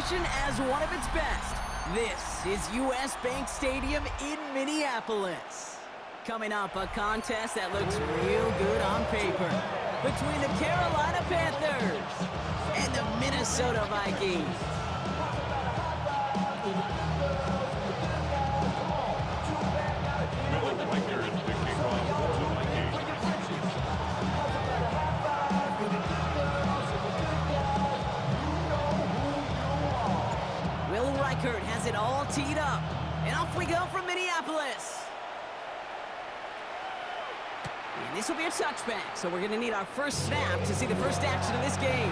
reputation as one of its best. This is U.S. Bank Stadium in Minneapolis. Coming up, a contest that looks real good on paper between the Carolina Panthers and the Minnesota Vikings. Will Reichert has it all teed up, and off we go from Minneapolis. And this will be a touchback, so we're going to need our first snap to see the first action of this game.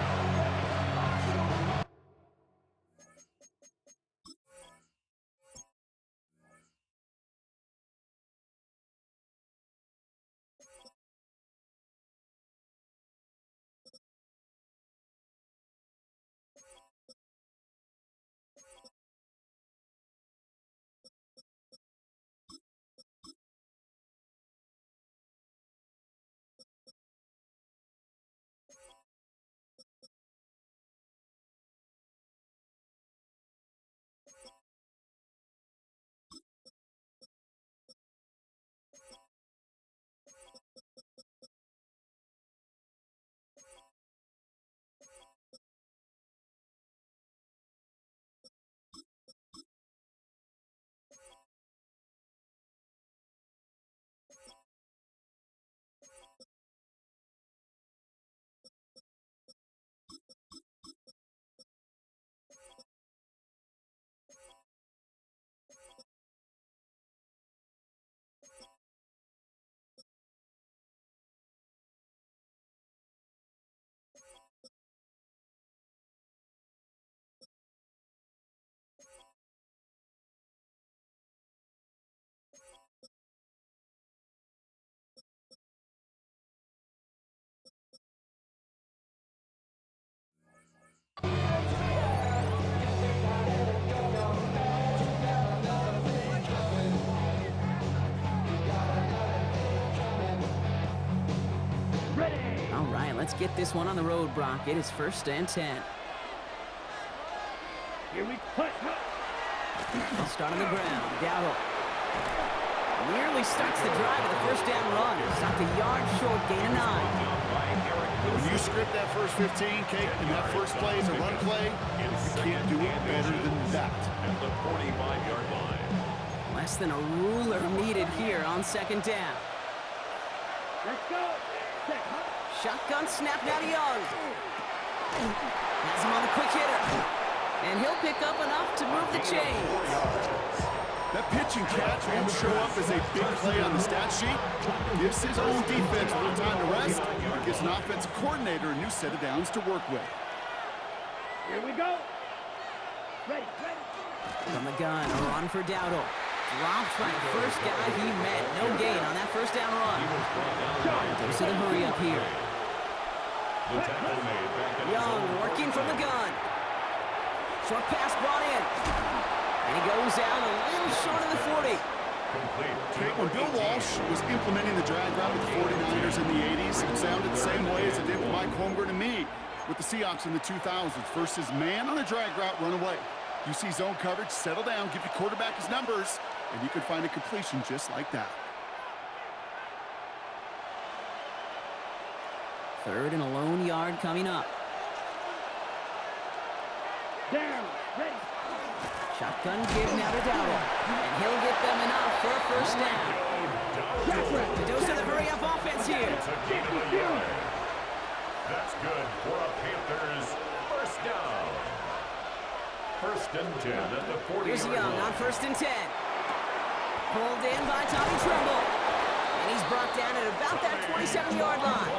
All right, let's get this one on the road, Brock. It is 1st and 10. Here we put. They'll start on the ground. Dowdle nearly starts the drive with a first down run. Stopped a yard short, gain of 9. When you script that first 15, Kate, and that first play is a run play, you can't do it better than that. At the 45-yard line. Less than a ruler needed here on 2nd down. Let's go. Shotgun snap now to Young. Has him on the quick hitter. And he'll pick up enough to move the chains. That pitch and catch won't show up as a big play on the stat sheet. Gives his own defense a little time to rest. It gives an offensive coordinator a new set of downs to work with. Here we go. Ready. From the gun, a run for Dowdle. Drops by the first guy he met. No gain on that first down run. Goes to the hurry up here. Young working from the gun. Short pass brought in. And he goes out a little short of the 40. Kate, when Bill Walsh was implementing the drag route with the 49ers in the 80s, it sounded the same way as it did with Mike Holmgren and me with the Seahawks in the 2000s. Versus man on a drag route, run away. You see zone coverage, settle down, give your quarterback his numbers, and you can find a completion just like that. 3rd and a lone yard coming up. Down. Ready. Shotgun give now to Dowdle. And he'll get them enough for a first down. The dose of the hurry-up offense here. That's good for a Panthers first down. 1st and 10 at the 40. Here's Young on 1st and 10. Pulled in by Tommy Tremble. And he's brought down at about that 27-yard line.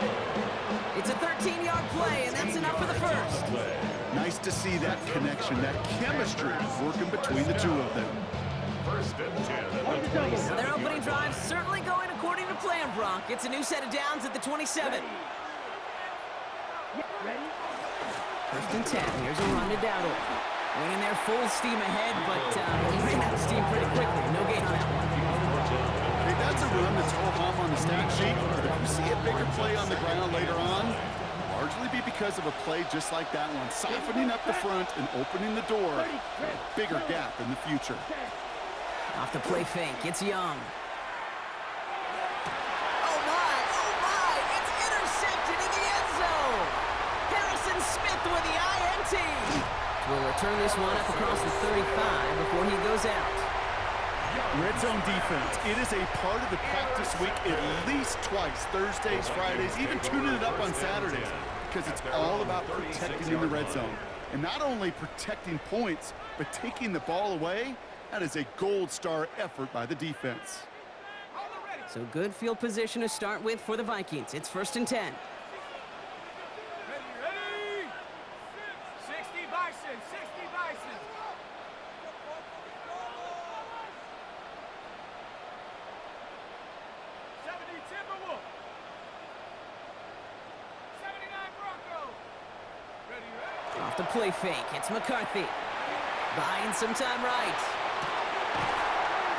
It's a 13-yard play, and that's enough for the first. Nice to see that connection, that chemistry working between the two of them. 1st and 10 at the 27. Well, their opening drive certainly going according to plan, Brock. It's a new set of downs at the 27. Ready. 1st and 10. Here's a run to Dowdle. Winning their full steam ahead, but he ran out of steam pretty quickly. No gain on that one. Hey, that's a run that's ho-hum on the stat sheet, but if you see a bigger play on the ground later on, largely be because of a play just like that one, softening up the front and opening the door for a bigger gap in the future. Off the play fake, it's Young. Oh my, it's intercepted in the end zone. Harrison Smith with the INT. Will return this one up across the 35 before he goes out. Red zone defense, it is a part of the practice week at least twice, Thursdays, Fridays, even tuning it up on Saturdays, because it's all about protecting in the red zone. And not only protecting points, but taking the ball away. That is a gold star effort by the defense. So good field position to start with for the Vikings. It's 1st and 10. Ready? 60 Bison, 60 Bison. 70 Timberwolf. 79 Broncos. Ready? Off the play fake, it's McCarthy. Buying some time right.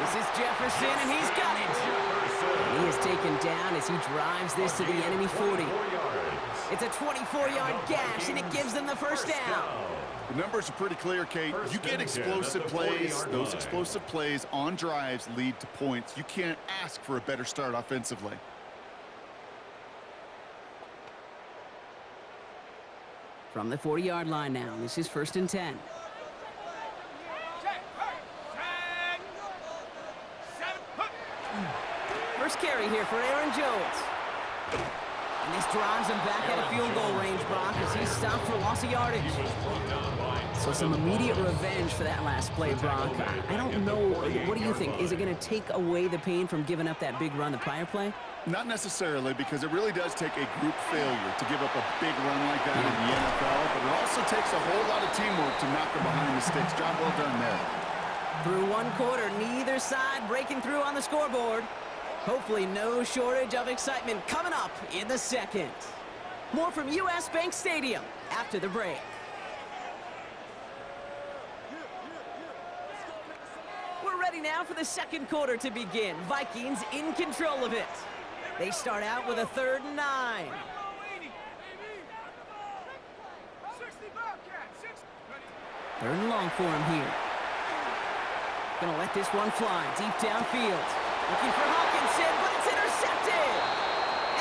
This is Jefferson, and he's got it. And he is taken down as he drives this to the enemy 40. It's a 24-yard gash, and it gives them the first down. The numbers are pretty clear, Kate. You get explosive plays. Those explosive plays on drives lead to points. You can't ask for a better start offensively. From the 40-yard line now, this is 1st and 10. First carry here for Aaron Jones. And this drives him back out of field goal range, Brock, as he's stopped for loss of yardage. So some immediate revenge for that last play, Brock. I don't know. What do you think? Is it going to take away the pain from giving up that big run the prior play? Not necessarily, because it really does take a group failure to give up a big run like that in the NFL, but it also takes a whole lot of teamwork to knock them behind the sticks. Job well done there. Through one quarter, neither side breaking through on the scoreboard. Hopefully no shortage of excitement coming up in the second. More from US Bank Stadium after the break. We're ready now for the second quarter to begin. Vikings in control of it. They start out with a 3rd and 9. Third and long for him here. Gonna let this one fly deep downfield. Looking for Hawkinson, but it's intercepted!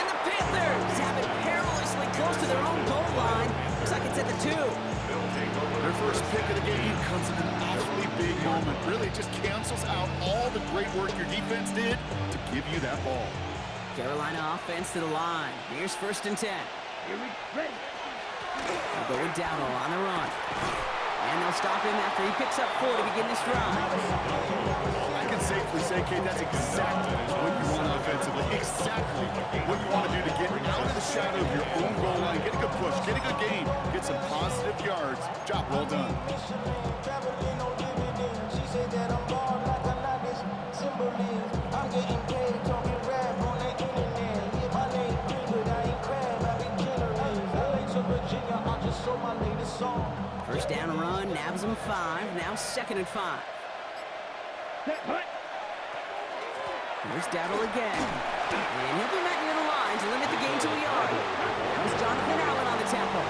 And the Panthers have it perilously close to their own goal line. Looks like it's at the 2. Their first pick of the game comes in an awfully big moment. Really just cancels out all the great work your defense did to give you that ball. Carolina offense to the line. Here's 1st and 10. Here we ready. They'll go with Dowdle on the run. And they'll stop him after he picks up 4 to begin this drive. I can safely say, Kate, that's exactly what you want offensively. Exactly what you want to do to get out of the shadow of your own goal line, get a good push, get a good gain, get some positive yards. Job well done. First down run, nabs him 5. Now 2nd and 5. Here's Dowdle again. And he'll be met near the line to limit the gain to a yard. That was Jonathan Allen on the tackle.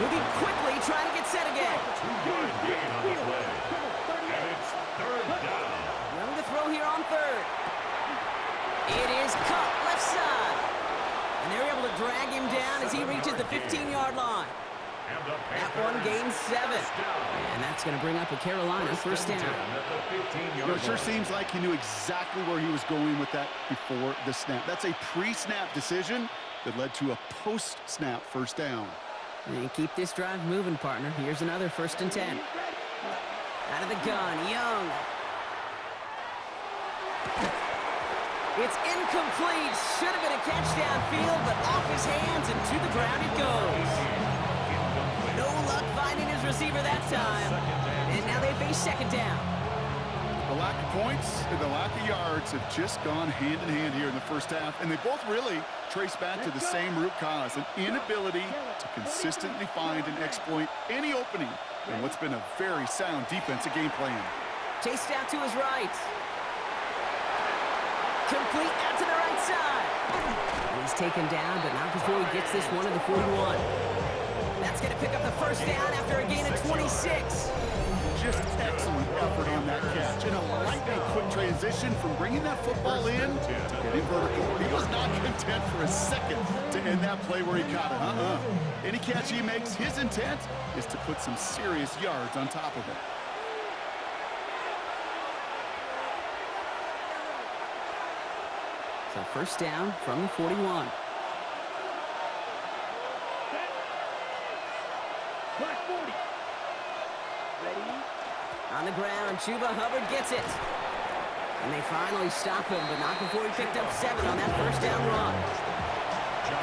Moving quickly, trying to get set again. 2-yard gain on the play. And it's 3rd down. Willing to throw here on 3rd. It is cut left side. And they're able to drag him down as he reaches the 15-yard line. That one gains 7. And that's going to bring up a Carolina 1st down. It sure seems like he knew exactly where he was going with that before the snap. That's a pre-snap decision that led to a post-snap 1st down. And keep this drive moving, partner. Here's another 1st and 10. Out of the gun, Young. It's incomplete. Should have been a catch downfield, but off his hands and to the ground it goes. No luck finding his receiver that time. And now they face 2nd down. The lack of points and the lack of yards have just gone hand in hand here in the 1st half, and they both really trace back to the same root cause, an inability to consistently find and exploit any opening in what's been a very sound defensive game plan. Chased out to his right. Complete out to the right side. And he's taken down, but not before he gets this one to the 41. That's going to pick up the first down after a gain of 26. Just excellent effort on that catch. And a lightning quick transition from bringing that football in to getting vertical. He was not content for a second to end that play where he caught it. Any catch he makes, his intent is to put some serious yards on top of it. So first down from the 41. Black 40. Ready? On the ground, Chuba Hubbard gets it. And they finally stop him, but not before he picked up 7 on that first down run.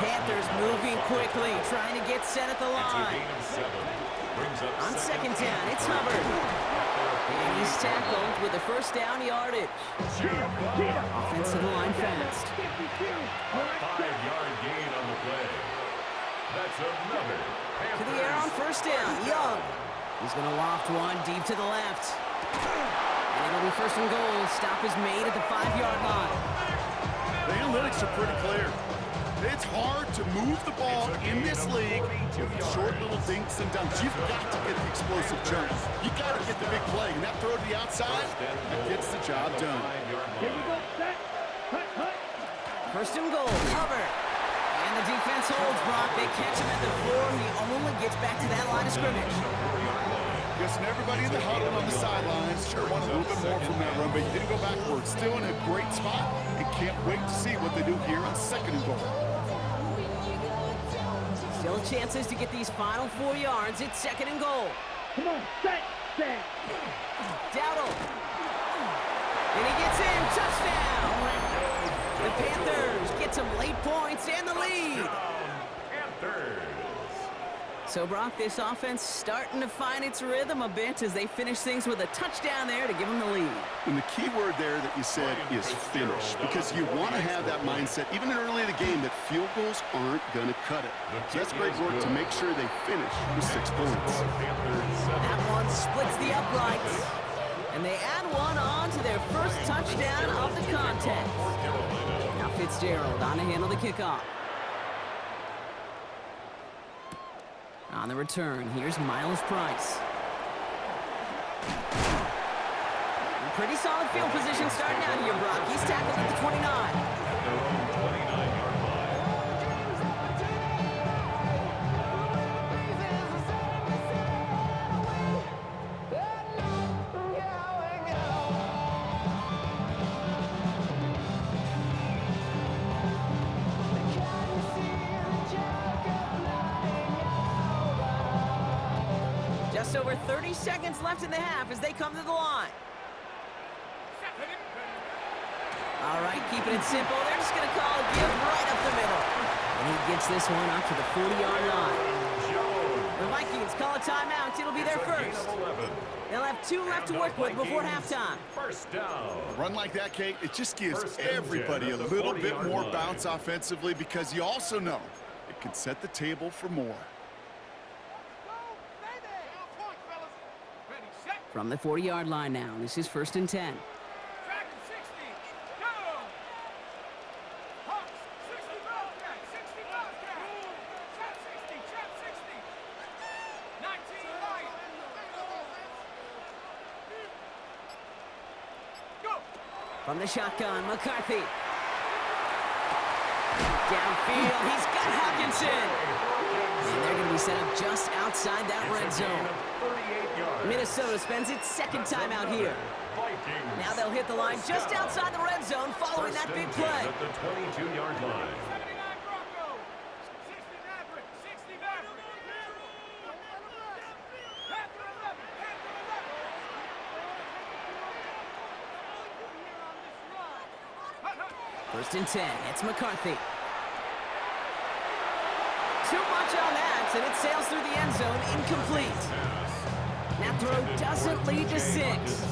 Panthers moving quickly, trying to get set at the line. On second down, it's Hubbard. And he's tackled with the first down yardage. Offensive line fast. 5-yard gain on the play. That's another. To the air on first down, Young. He's going to loft one deep to the left. And it'll be first and goal. Stop is made at the 5-yard line. The analytics are pretty clear. It's hard to move the ball in this league with short little dinks and dunks. You've got to get the explosive jumps. You got to get the big play. And that throw to the outside, that gets the job done. Here we go. Set. Hut, hut. First and goal, cover. And the defense holds Brock. They catch him at the 4. He only gets back to that line of scrimmage. Guessing everybody in the huddle on the sidelines sure wanted a little bit more from that run, but you didn't go backwards. Still in a great spot and can't wait to see what they do here on second and goal. Still chances to get these final 4 yards. It's second and goal. Come on. Set. Set. Dowdle. And he gets in. Touchdown. The Panthers get some late points and the lead. Panthers. So, Brock, this offense starting to find its rhythm a bit as they finish things with a touchdown there to give them the lead. And the key word there that you said is finish, because you want to have that mindset, even early in the game, that field goals aren't going to cut it. So that's great work to make sure they finish with 6 points. That one splits the uprights. And they add one on to their first touchdown of the contest. Now Fitzgerald on to handle the kickoff. On the return, here's Miles Price. Pretty solid field position starting out here, Brock. He's tackled at the 29. Their own 29-yard line. Just over 30 seconds left in the half as they come to the line. All right, keeping it simple. They're just going to call a give right up the middle. And he gets this one up to the 40-yard line. The Vikings call a timeout. It'll be their first. They'll have 2 left to work with before halftime. First down. A run like that, Kate, it just gives everybody a little bit more bounce offensively, because you also know it can set the table for more. From the 40-yard line now, this is first and 10. Track 60. Go. Hawks, 60 Bobcat, 60 Bobcat. Trap 60, trap 60. 19 Lion. Go. From the shotgun, McCarthy. Downfield, he's got Hawkinson. And they're going to be set up just outside that red zone. Minnesota spends its second time out here. Now they'll hit the line just outside the red zone following that big play. At the 22-yard line. 79 Broncos. 60 Maverick, 60 Maverick. Panther 11, Panther 11. First and 10, it's McCarthy. Too much on that, and it sails through the end zone, incomplete. That throw doesn't lead to 6.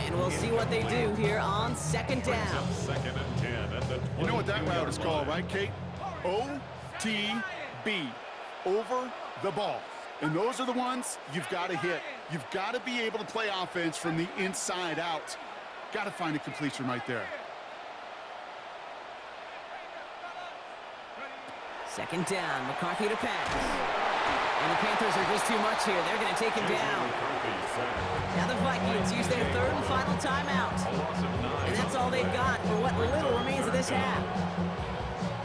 And we'll see what they do here on second down. Second and 10 at the 20. You know what that route is called, right, Kate? OTB, over the ball. And those are the ones you've got to hit. You've got to be able to play offense from the inside out. Got to find a completion right there. Second down, McCarthy to pass. And the Panthers are just too much here. They're going to take him down. Now the Vikings use their third and final timeout. And that's all they've got for what little remains of this half.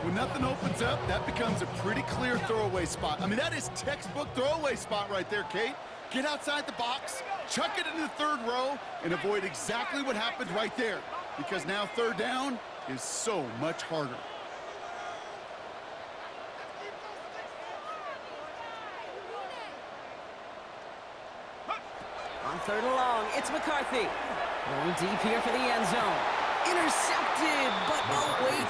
When nothing opens up, that becomes a pretty clear throwaway spot. I mean, that is textbook throwaway spot right there, Kate. Get outside the box, chuck it into the third row, and avoid exactly what happened right there. Because now third down is so much harder. On third and long, it's McCarthy. Going deep here for the end zone. Intercepted, but oh, wait.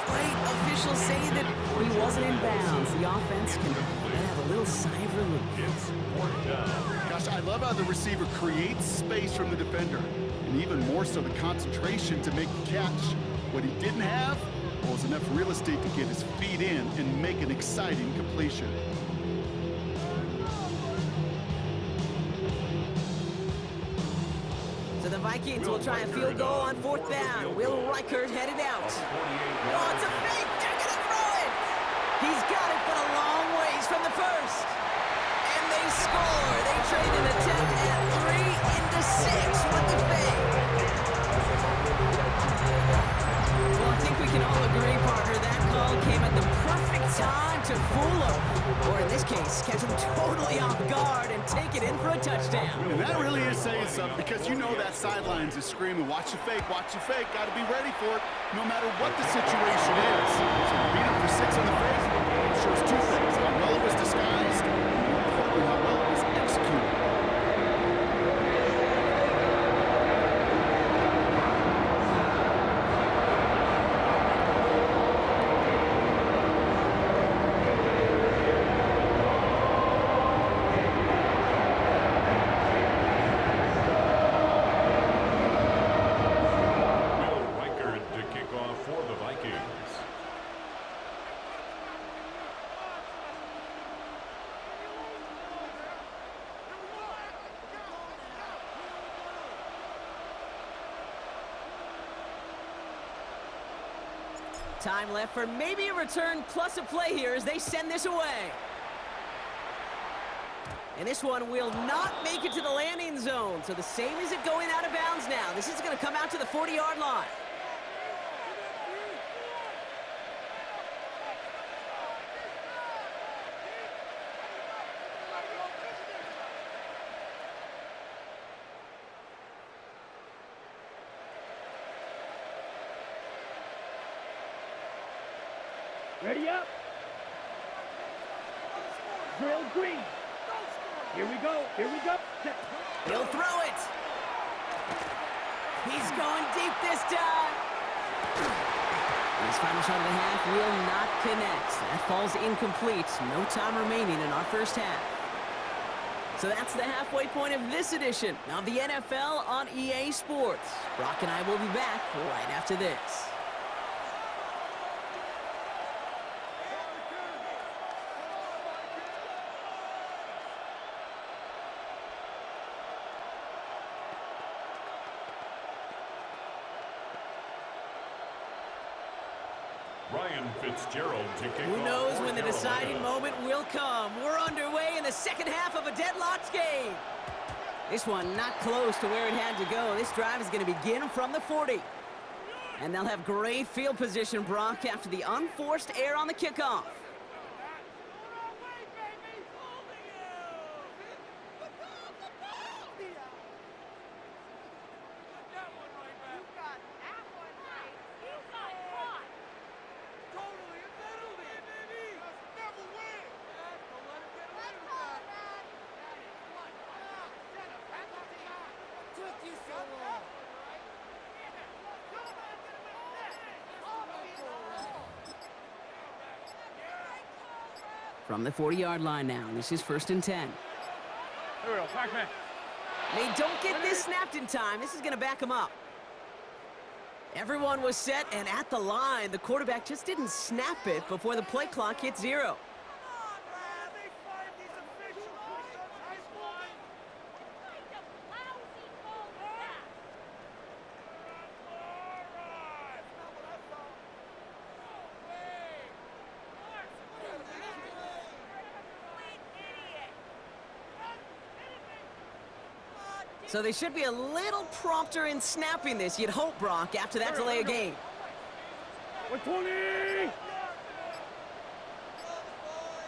Officials say that he wasn't in bounds. The offense can have a little sigh of relief. It's fourth down. Gosh, I love how the receiver creates space from the defender, and even more so the concentration to make the catch. What he didn't have was enough real estate to get his feet in and make an exciting completion. So the Vikings will try a field goal on fourth down. Will Reichert headed out. Oh, it's a fake. They're going to throw it. He's got it, but a long ways from the first. And they score. They trade an attempt at 3 into 6 with the fake. Well, I think we can all agree, partner, that call came at the perfect time to fool him. Or in this case, catch him totally off guard and take it in for a touchdown. And that really is saying something, because you know that sidelines is screaming, watch your fake, got to be ready for it, no matter what the situation is. So to beat him for 6 on the fake shows two things: how well it was disguised, and more importantly, how well it was executed. Time left for maybe a return plus a play here as they send this away. And this one will not make it to the landing zone. So the same as it going out of bounds now. This is going to come out to the 40-yard line. Ready up. Drill green. Here we go. Set. He'll throw it. He's going deep this time. His final shot of the half will not connect. That falls incomplete. No time remaining in our first half. So that's the halfway point of this edition of the NFL on EA Sports. Brock and I will be back right after this. Ryan Fitzgerald to kick Who off knows for when the deciding Carolina. moment will come. We're underway in the second half of a deadlocked game. This one not close to where it had to go. This drive is going to begin from the 40. And they'll have great field position, Brock, after the unforced error on the kickoff. From the 40-yard line now, this is 1st and 10. They don't get this snapped in time. This is going to back them up. Everyone was set and at the line. The quarterback just didn't snap it before the play clock hit 0. So they should be a little prompter in snapping this, you'd hope, Brock, after that delay of game. 120!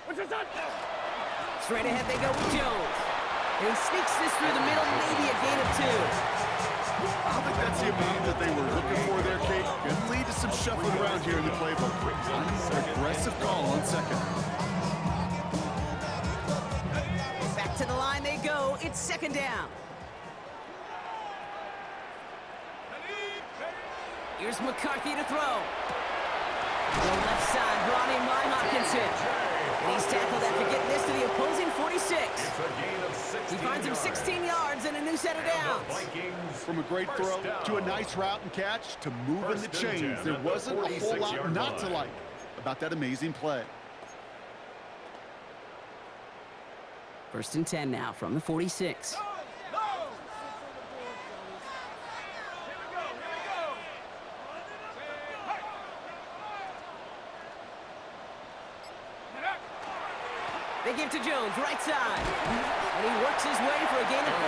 What's your son? Straight ahead they go with Jones. And he sneaks this through the middle, maybe a gain of 2. I don't think that's the amount that they were looking for there, Kate. Could lead to some shuffling around here in the playbook. Aggressive call on second. Back to the line they go. It's second down. Here's McCarthy to throw. The left side brought in by Hopkinson. And he's tackled after getting this to the opposing 46. He finds him 16 yards and a new set of downs. From a great throw to a nice route and catch to moving the chains. There wasn't a whole lot not to like about that amazing play. 1st and 10 now from the 46. They give to Jones, right side. And he works his way for a gain of 4.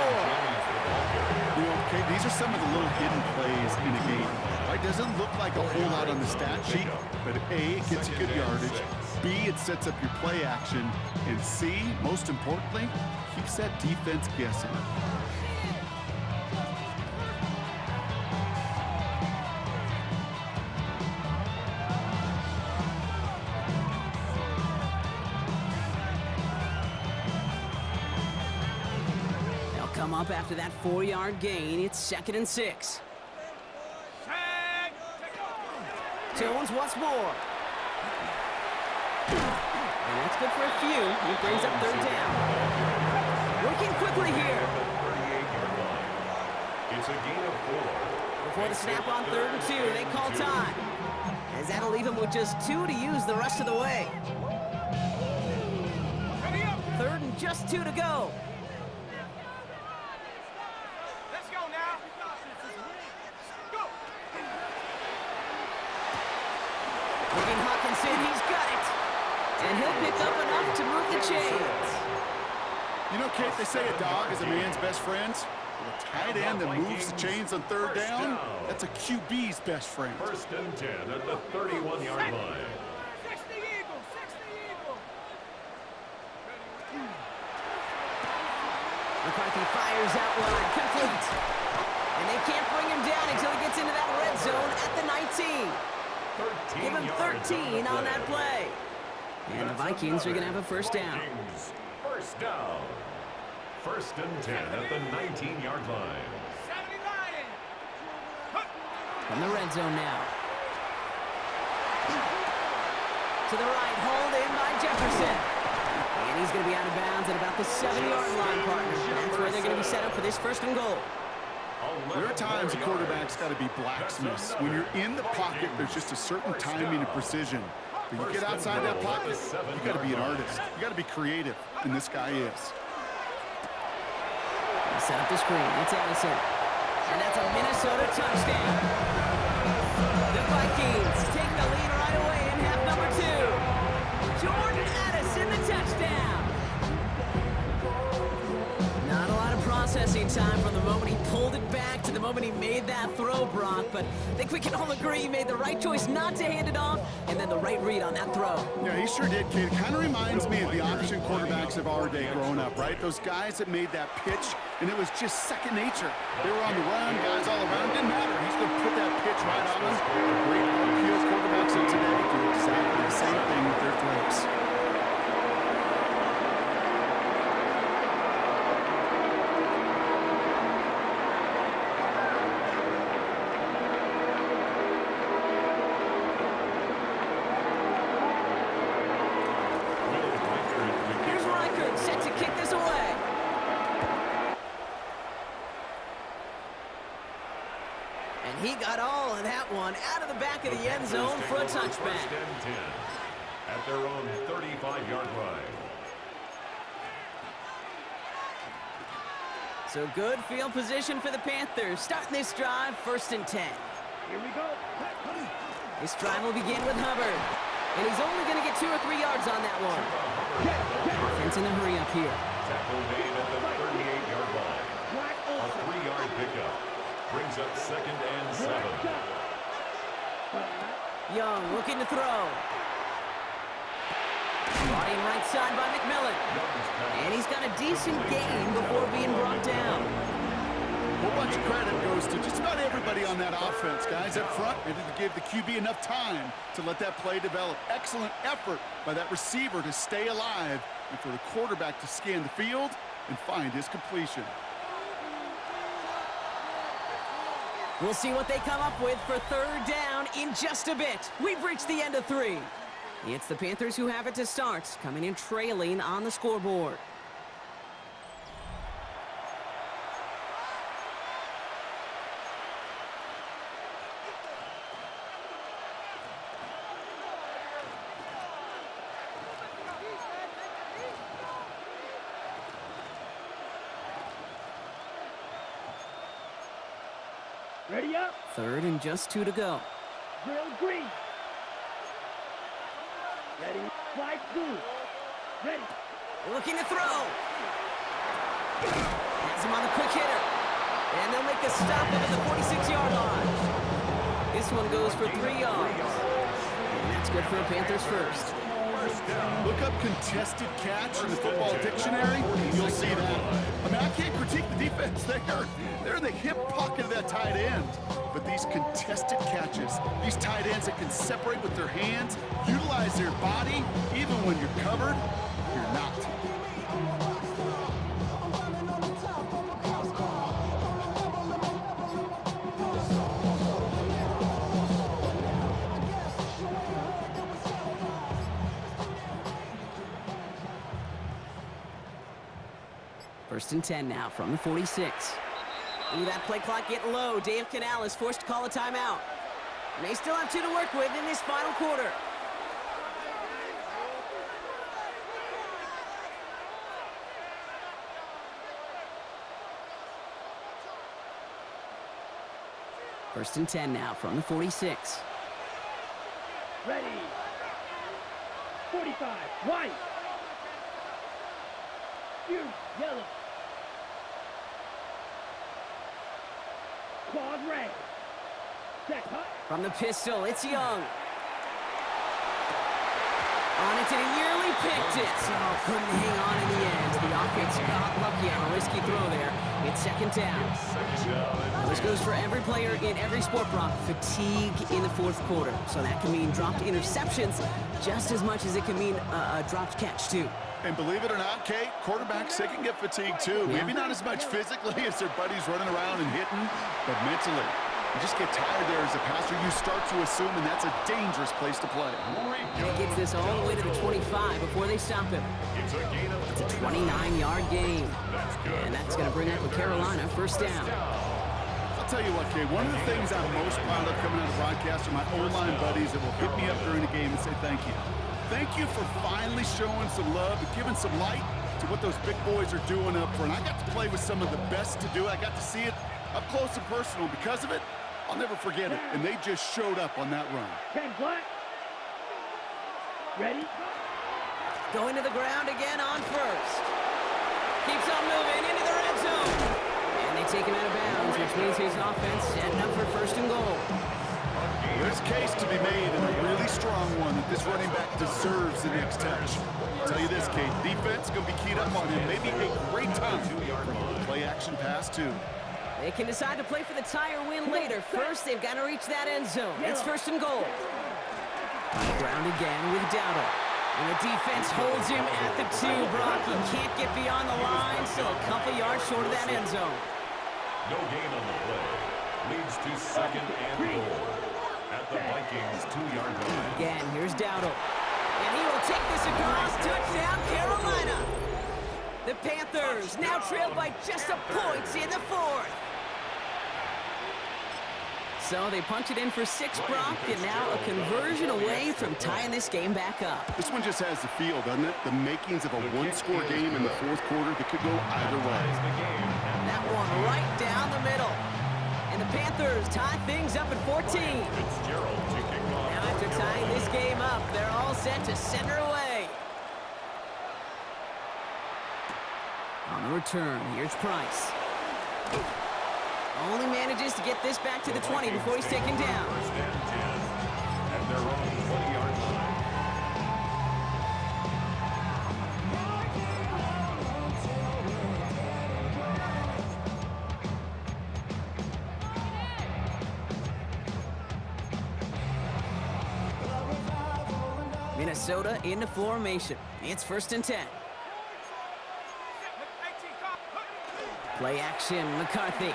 You know, Kate, these are some of the little hidden plays in a game. Right? Doesn't look like a whole lot on the stat sheet, but A, it gets you good yardage. B, it sets up your play action. And C, most importantly, keeps that defense guessing. Come up after that 4-yard gain. It's 2nd and 6. Jones once more. And that's good for a few. He brings up 3rd down. Working quickly here. It's a gain of 4. Before the snap on 3rd and 2, they call time. As that'll leave him with just 2 to use the rest of the way. 3rd and just 2 to go. Looking Hawkinson, he's got it. And he'll pick up enough to move the chains. You know, Kate, they say a dog is a man's best friend. Well, a tight end that moves the chains on 3rd down, that's a QB's best friend. 1st and 10 at the 31-yard line. 60 Eagles, 60 Eagles. McCarthy fires out wide, complete. And they can't bring him down until he gets into that red zone at the 19. Give him 13 on that play. And the Vikings are going to have a 1st down. 1st down. 1st and 10 at the 19-yard line. 79. From the red zone now. To the right, hauled in by Jefferson. And he's going to be out of bounds at about the 7-yard line, partner. That's where they're going to be set up for this 1st and goal. There are times a quarterback's got to be blacksmiths. When you're in the pocket, there's just a certain timing and precision. But you get outside that pocket, you got to be an artist. You got to be creative, and this guy is. Set up the screen. It's Addison. And that's a Minnesota touchdown. The Vikings take the lead right away in half number 2. Jordan Addison, the touchdown. Not a lot of processing time from the moment he pulled it back to the moment he made that throw, Brock. But I think we can all agree he made the right choice not to hand it off, and then the right read on that throw. Yeah, he sure did, kid. It kind of reminds me of the option quarterbacks of our day growing up, right? Those guys that made that pitch, and it was just second nature. They were on the run, guys all around. Didn't matter. He's going to put that pitch right on them. The great RPO quarterbacks of today do exactly the same thing with their throws. Set to kick this away. And he got all of that one out of the back of the end zone for a touchback. 1st and 10 at their own 35-yard line. So good field position for the Panthers. Starting this drive, 1st and 10. Here we go. This drive will begin with Hubbard. And he's only going to get 2 or 3 yards on that one. Offense in a hurry up here. Tackle made at the 38-yard line. A pickup. Brings up 2nd and 7. Young looking to throw. Brought in right side by McMillan. And he's got a decent gain before being brought down. A whole bunch of credit goes to just about everybody on that offense, guys. Up front, they didn't give the QB enough time to let that play develop. Excellent effort by that receiver to stay alive and for the quarterback to scan the field and find his completion. We'll see what they come up with for 3rd down in just a bit. We've reached the end of 3. It's the Panthers who have it to start, coming in trailing on the scoreboard. Ready up. 3rd and just 2 to go. Drill green. Ready. Slide through. Ready. Looking to throw. Has him on the quick hitter. And they'll make the stop up at the 46-yard line. This one goes for 3 yards. And that's good for a Panthers first. Look up contested catch in the football dictionary, and you'll see that. I mean, I can't critique the defense. They're in the hip pocket of that tight end. But these contested catches, these tight ends that can separate with their hands, utilize their body, even when you're covered, you're not. First and 10 now from the 46. Ooh, that play clock getting low. Dave Canales forced to call a timeout. And they still have 2 to work with in this final quarter. First and 10 now from the 46. Ready. 45. White. Yellow. Quad red. Set high. From the pistol, it's Young. On it, and he nearly picked it. Oh, couldn't hang on in the end. The offense got lucky on a risky throw there. It's 2nd down. This goes for every player in every sport, Brock. Fatigue in the 4th quarter. So that can mean dropped interceptions just as much as it can mean a dropped catch, too. And believe it or not, Kate, quarterbacks, they can get fatigued too. Yeah. Maybe not as much physically as their buddies running around and hitting, but mentally. You just get tired there as a passer. You start to assume, and that's a dangerous place to play. He gets this all the way to the 25 before they stop him. It's a 29-yard gain. And that's going to bring up a Carolina 1st down. I'll tell you what, Kate, one of the things I'm most proud of coming out of broadcast are my O-line buddies that will hit me up during the game and say thank you. Thank you for finally showing some love and giving some light to what those big boys are doing up front. I got to play with some of the best to do it. I got to see it up close and personal. Because of it, I'll never forget it. And they just showed up on that run. 10 black. Ready. Going to the ground again on 1st. Keeps on moving into the red zone. And they take him out of bounds, which means his offense setting up for 1st and goal. There's a case to be made, and a really strong one, that this running back deserves the next touch. I'll tell you this, Kate, defense is going to be keyed up on him. Maybe a great time for play action pass, too. They can decide to play for the tie or win later. First, they've got to reach that end zone. It's 1st and goal. On the ground again with Dowdle. And the defense holds him at the 2, Brock. He can't get beyond the line, so a couple yards short of that end zone. No gain on the play. Leads to 2nd and goal. At the Vikings' 2-yard line. Again, here's Dowdle. And he will take this across. Touchdown, Carolina. The Panthers now trailed by just a point in the 4th. So they punch it in for 6, Brock, and now a conversion away from tying this game back up. This one just has the feel, doesn't it? The makings of a one-score game in the 4th quarter that could go either way. That one right down the middle. And the Panthers tie things up at 14. Now after tying this game up, they're all set to center away. On the return, here's Price. manages to get this back to the 20 before he's taken down. First and 10 at their own 20-yard line. Minnesota into formation. It's 1st and 10. Play action, McCarthy.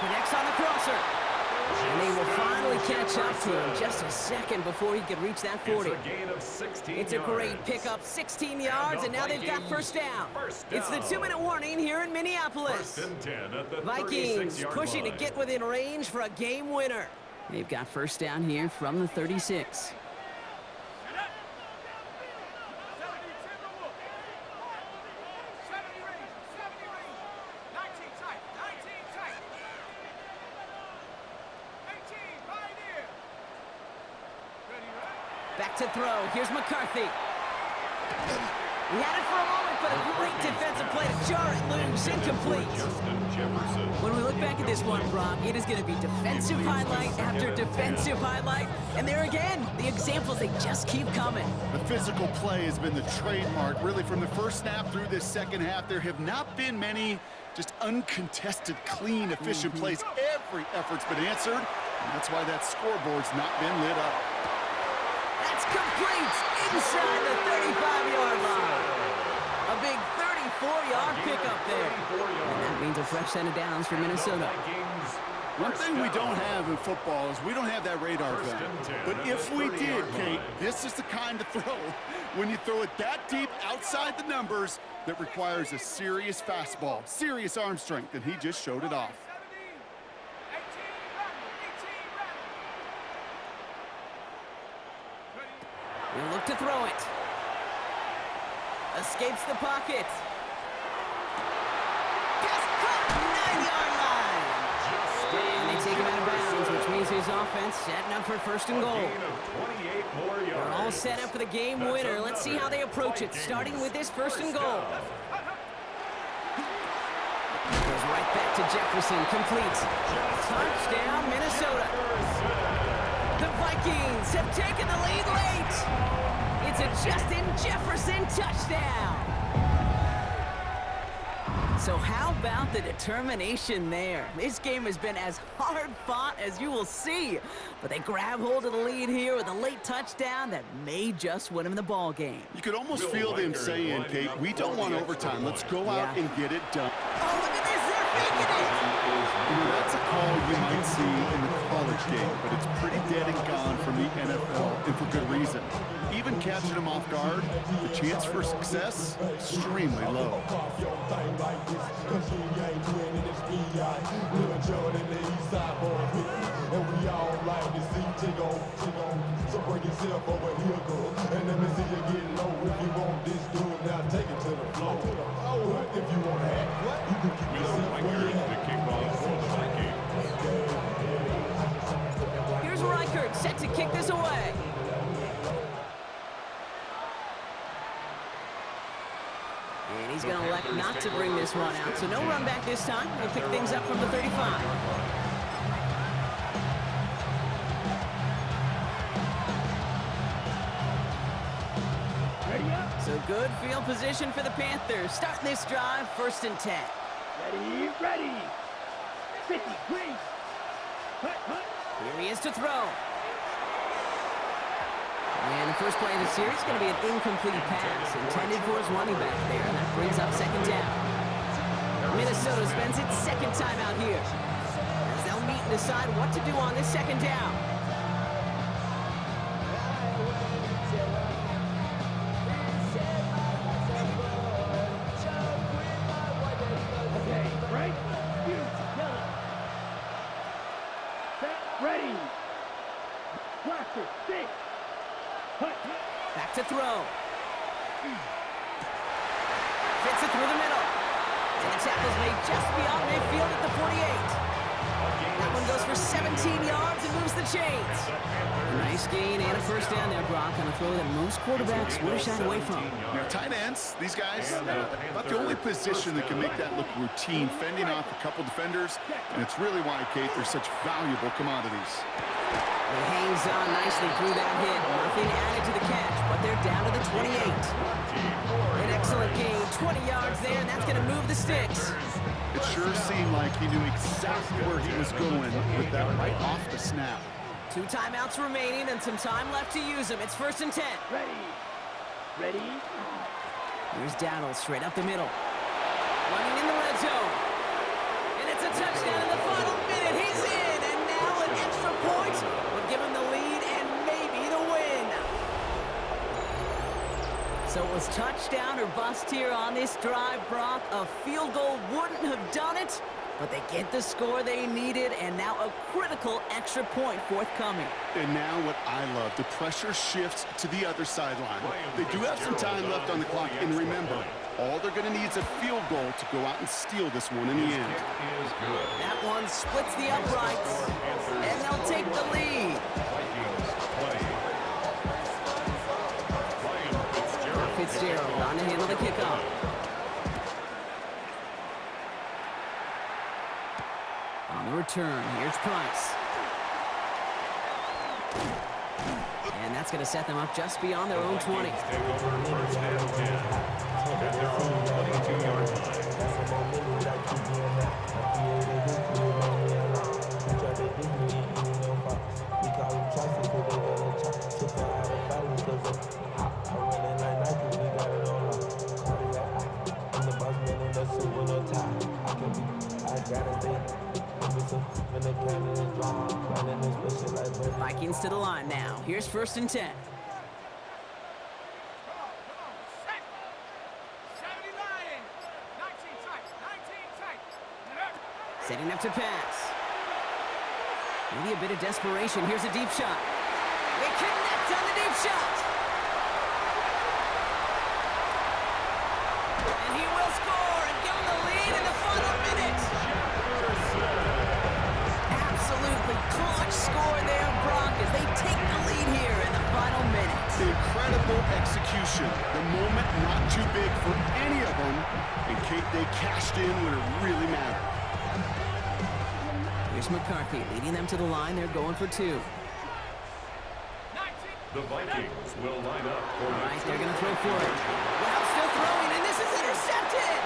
Connects on the crosser. And they will finally catch up to him just a second before he could reach that 40. It's a gain of 16 It's a great pickup, 16 yards, and now they've got first down. It's the 2-minute warning here in Minneapolis. First and 10 at the Vikings 36-yard pushing to line. get within range for a game winner. They've got first down here from the 36. Back to throw. Here's McCarthy. He had it for a moment, but a great defensive play to jar it loose. Incomplete. Jefferson. When we look back at this one, Brock, it is going to be defensive highlight after defensive highlight. And there again, the examples, they just keep coming. The physical play has been the trademark, really, from the first snap through this second half. There have not been many just uncontested, clean, efficient plays. Every effort's been answered, and that's why that scoreboard's not been lit up. That's complete inside the 35-yard line. A big 34-yard pickup there. And that means a fresh set of downs for Minnesota. One thing we don't have in football is we don't have that radar gun. But if we did, Kate, this is the kind of throw, when you throw it that deep outside the numbers, that requires a serious fastball, serious arm strength, and he just showed it off. He'll look to throw it. Escapes the pocket. Pass caught, 9-yard line. And they take him out of bounds, which means his offense setting up for 1st and goal. They're all set up for the game winner. Let's see how they approach it, starting with this 1st and goal. Goes right back to Jefferson, complete. Touchdown, Minnesota. The Vikings have taken the lead late. It's a Justin Jefferson touchdown. So how about the determination there? This game has been as hard fought as you will see. But they grab hold of the lead here with a late touchdown that may just win them the ball game. You could almost feel them saying, Kate, we don't want overtime. Let's go out and get it done. Oh, look at this. They're faking it. You know, that's a call you might see in the college game, but it's pretty dead and gone from the NFL, and for good reason. Even catching them off guard, the chance for success, extremely low. Here's Reichert set to kick this away. And he's going to elect not to bring this one out. So no run back this time. He'll pick things up from the 35. Ready up. So good field position for the Panthers. Starting this drive, 1st and 10. Ready, ready. 50, green. Hut, hut. Here he is to throw. And the first play of the series is going to be an incomplete pass intended for his running back there. And that brings up 2nd down. Minnesota spends its 2nd time out here, as they'll meet and decide what to do on this 2nd down. Okay, right? You, yellow. Set, ready. Blaster, stick. Hut, hut. Back to throw. Fits it through the middle. And the tackle's made just beyond midfield at the 48. That one goes for 17 yards and moves the chains. A nice gain and a first down there, Brock, on a throw that most quarterbacks would have shied away from. Now, tight ends, these guys, about the only position that can make that look routine, fending off a couple defenders, and it's really why, Kate, they're such valuable commodities. He hangs on nicely through that hit. Nothing added to the catch, but they're down to the 28. An excellent gain, 20 yards there, and that's going to move the sticks. It sure seemed like he knew exactly where he was going with that right off the snap. 2 timeouts remaining and some time left to use them. It's 1st and 10. Ready? Here's Dowdle straight up the middle. Running in the red zone. And it's a touchdown in the final minute. He's in, and now an extra point will give him the lead and maybe the win. So it was touchdown or bust here on this drive, Brock. A field goal wouldn't have done it, but they get the score they needed, and now a critical extra point forthcoming. And now what I love, the pressure shifts to the other sideline. They do have some time left on the clock, and remember, all they're going to need is a field goal to go out and steal this one in the end. That one splits the uprights, and they'll take the lead. Fitzgerald on to handle the kickoff. On the return, here's Price. And that's going to set them up just beyond their own 20. Take over 1st and 10 at their own 22-yard Vikings to the line now. Here's 1st and 10. Set. 79. 19 tight. 19 tight. Setting up to pass. Maybe a bit of desperation. Here's a deep shot. They connect on the deep shot. And he will score and give them the lead in the final minute. Absolutely clutch score there, Brock, as they take the lead here in the final minute. Incredible execution. The moment not too big for any of them. And Kate, they cashed in when it really mattered. Here's McCarthy leading them to the line. They're going for 2. The Vikings will line up for All right, they're going to throw for it. Wow, still throwing, and this is intercepted.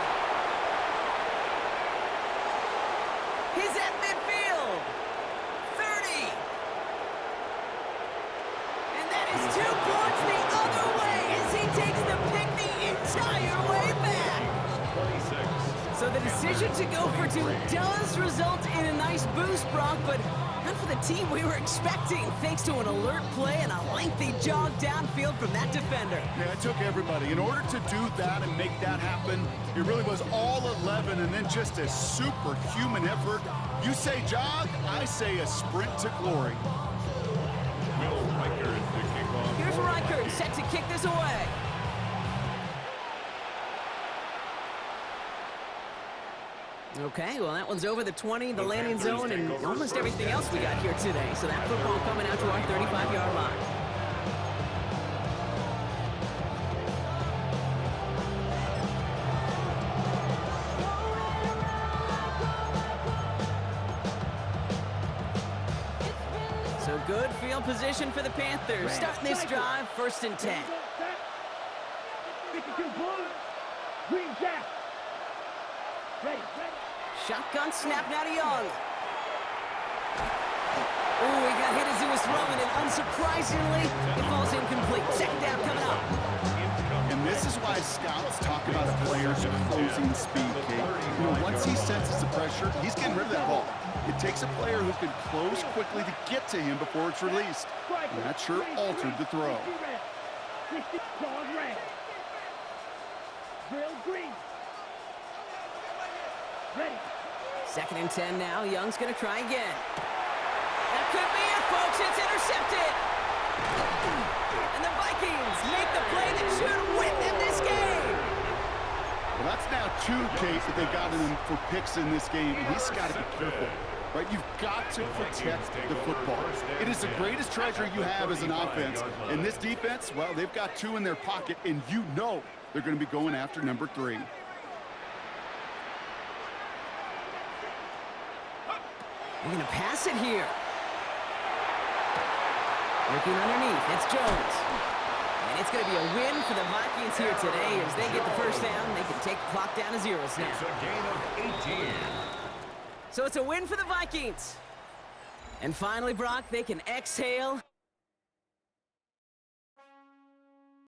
He's at midfield. 30. And that is 2 points the other way as he takes the pick the entire way back. 26. So the decision to go for 2 does result in a nice boost, Brock, but not for the team we were expecting, thanks to an alert play and a lengthy jog downfield from that defender. Yeah, it took everybody. In order to do that and make that happen, it really was all 11 and then just a superhuman effort. You say jog, I say a sprint to glory. Will Riker to kick off. Here's Riker set to kick this away. Okay, well, that one's over the 20, the landing zone, and almost everything else we got here today. So that football coming out to our 35-yard line. So good field position for the Panthers. Starting this drive, 1st and 10. 52 blue. Green jack. Ready. Shotgun snap now to Young. Oh, he got hit as he was throwing it. Unsurprisingly, it falls incomplete. 2nd down coming up. And this is why scouts talk about a player's closing speed, Kate. You know, once he senses the pressure, he's getting rid of that ball. It takes a player who can close quickly to get to him before it's released. And that sure altered the throw. 60 claws red. Drill green. Ready. 2nd and 10 now. Young's going to try again. That could be it, folks. It's intercepted. And the Vikings make the play that should win them this game. Well, that's now 2, Kate, that they got him for picks in this game, and he's got to be careful. right? You've got to protect the football. It is the greatest treasure you have as an offense. And this defense, well, they've got 2 in their pocket, and you know they're going to be going after number 3. They're going to pass it here. Looking underneath, it's Jones. And it's going to be a win for the Vikings here today. As they get the first down, they can take the clock down to 0 now. It's a gain of 18. So it's a win for the Vikings. And finally, Brock, they can exhale